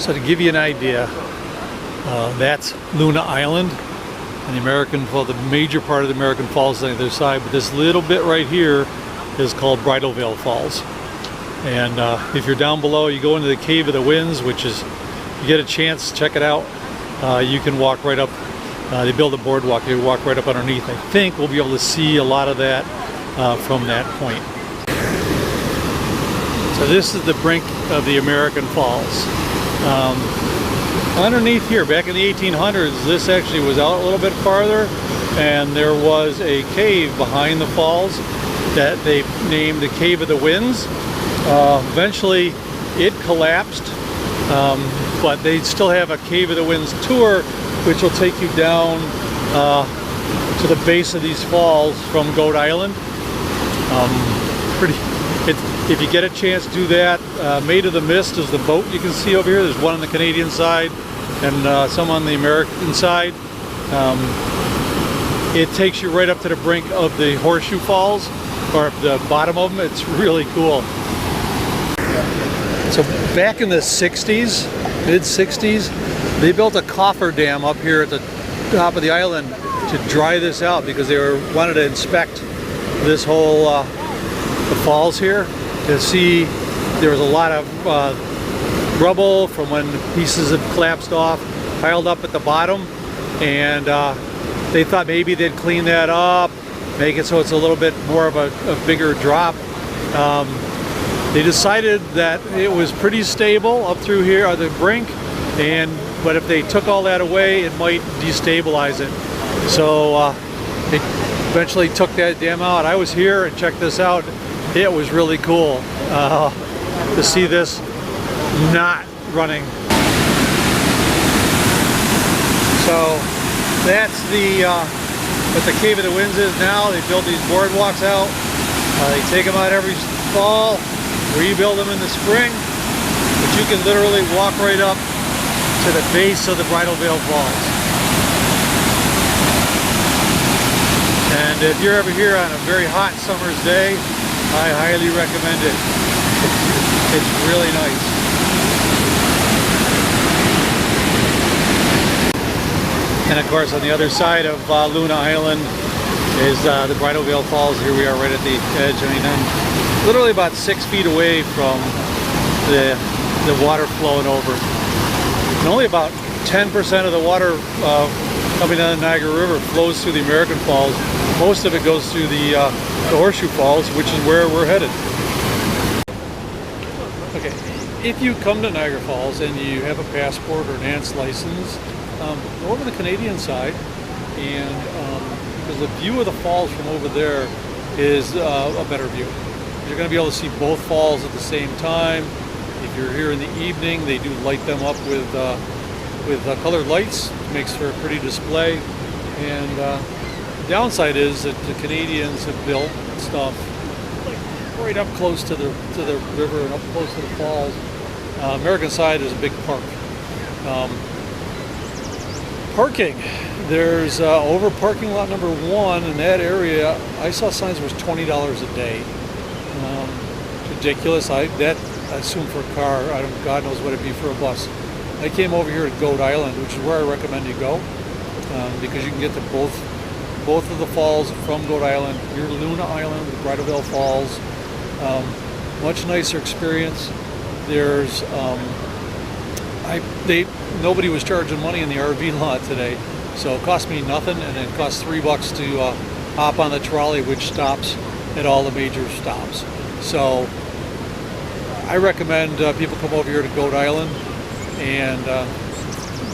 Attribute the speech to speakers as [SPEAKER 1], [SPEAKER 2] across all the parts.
[SPEAKER 1] So to give you an idea, that's Luna Island, and the major part of the American Falls on the other side. But this little bit right here is called Bridal Veil Falls. And if you're down below, you go into the Cave of the Winds, which is, you get a chance, check it out. You can walk right up. They build a boardwalk. You walk right up underneath. I think we'll be able to see a lot of that from that point. So this is the brink of the American Falls. Underneath here, back in the 1800s, this actually was out a little bit farther, and there was a cave behind the falls that they named the Cave of the Winds. Eventually it collapsed, but they still have a Cave of the Winds tour, which will take you down to the base of these falls from Goat Island. If you get a chance, do that. Maid of the Mist is the boat you can see over here. There's one on the Canadian side and some on the American side. It takes you right up to the brink of the Horseshoe Falls, or the bottom of them. It's really cool. So back in the 60s, mid-60s, they built a coffer dam up here at the top of the island to dry this out because they wanted to inspect this whole the falls here to see. There was a lot of rubble from when pieces had collapsed off, piled up at the bottom, and they thought maybe they'd clean that up, make it so it's a little bit more of a bigger drop. They decided that it was pretty stable up through here on the brink, but if they took all that away, it might destabilize it. So they eventually took that dam out. I was here and checked this out. It was really cool to see this not running. So that's what the Cave of the Winds is now. They build these boardwalks out. They take them out every fall, rebuild them in the spring, but you can literally walk right up to the base of the Bridal Veil Falls. And if you're ever here on a very hot summer's day, I highly recommend it. It's really nice. And of course, on the other side of Luna Island is the Bridal Veil Falls. Here we are right at the edge. I mean, I'm literally about 6 feet away from the water flowing over. And only about 10% of the water coming down the Niagara River flows through the American Falls. Most of it goes through the Horseshoe Falls, which is where we're headed. Okay, if you come to Niagara Falls and you have a passport or an ANTS license, go over the Canadian side, and because the view of the falls from over there is a better view. You're going to be able to see both falls at the same time. If you're here in the evening, they do light them up with colored lights. It makes for a pretty display. And the downside is that the Canadians have built stuff like right up close to the river and up close to the falls. American side is a big park. Parking. There's over parking lot number 1 in that area. I saw signs that was $20 a day. Ridiculous. I assume for a car. God knows what it'd be for a bus. I came over here to Goat Island, which is where I recommend you go, because you can get to both of the falls from Goat Island. Your Luna Island, the Bridal Veil Falls, much nicer experience. There's nobody was charging money in the RV lot today, so it cost me nothing, and it cost $3 to hop on the trolley, which stops at all the major stops. So I recommend people come over here to Goat Island and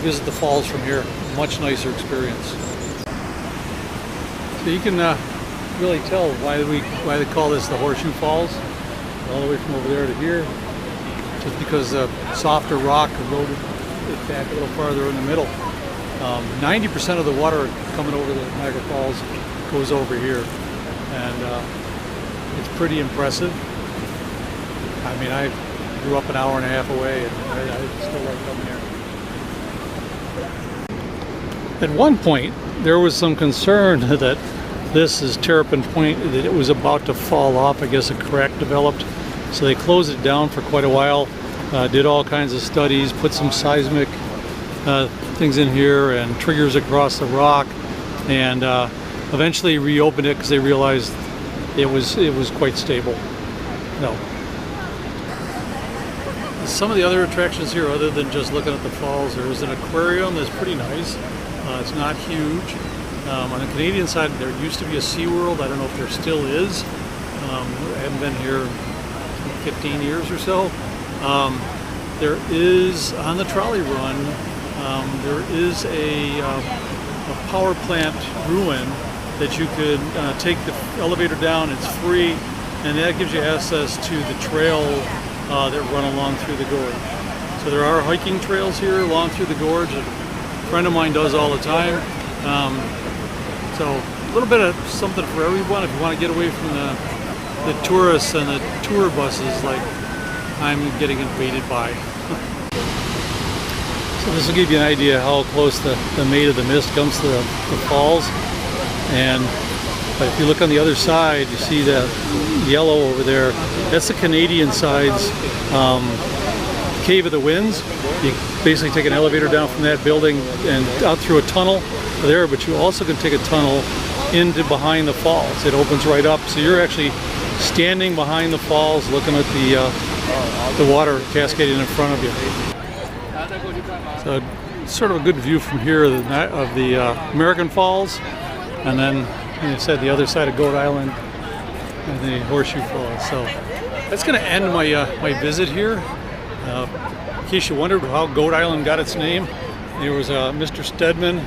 [SPEAKER 1] visit the falls from here. Much nicer experience. So you can really tell why they call this the Horseshoe Falls, all the way from over there to here, just because the softer rock eroded it back a little farther in the middle. 90% of the water coming over the Niagara Falls goes over here, and it's pretty impressive. I mean, I grew up an hour and a half away, and I still like coming here. At one point, there was some concern that this is Terrapin Point, that it was about to fall off. I guess a crack developed, so they closed it down for quite a while. did all kinds of studies, put some seismic things in here and triggers across the rock, and eventually reopened it because they realized it was quite stable. No. Some of the other attractions here, other than just looking at the falls, there is an aquarium that's pretty nice. It's not huge. On the Canadian side, there used to be a SeaWorld. I don't know if there still is. I haven't been here 15 years or so. There is, on the trolley run, there is a power plant ruin that you could take the elevator down. It's free, and that gives you access to the trail that run along through the gorge. So there are hiking trails here along through the gorge. A friend of mine does all the time. So a little bit of something for everyone if you want to get away from the tourists and the tour buses like I'm getting invaded by. So this will give you an idea how close the Maid of the Mist comes to the falls. But if you look on the other side, you see the yellow over there. That's the Canadian side's Cave of the Winds. You basically take an elevator down from that building and out through a tunnel there, but you also can take a tunnel into behind the falls. It opens right up, so you're actually standing behind the falls looking at the water cascading in front of you. So sort of a good view from here of the American Falls, and then, like I said, the other side of Goat Island and the Horseshoe Falls. So that's going to end my visit here. In case you wondered how Goat Island got its name, there was Mr. Stedman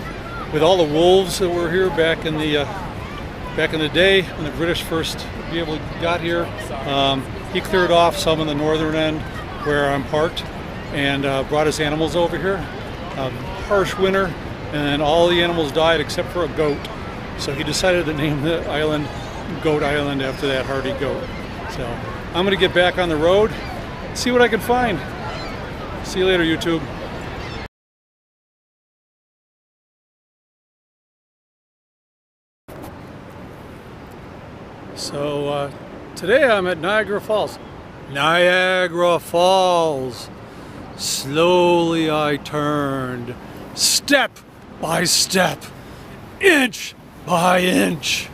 [SPEAKER 1] with all the wolves that were here back in the day when the British first got here. He cleared off some on the northern end where I'm parked and brought his animals over here. Harsh winter, and all the animals died except for a goat. So he decided to name the island Goat Island after that hardy goat. So I'm going to get back on the road, see what I can find. See you later, YouTube. So today I'm at Niagara Falls. Niagara Falls. Slowly I turned, step by step, inch by inch.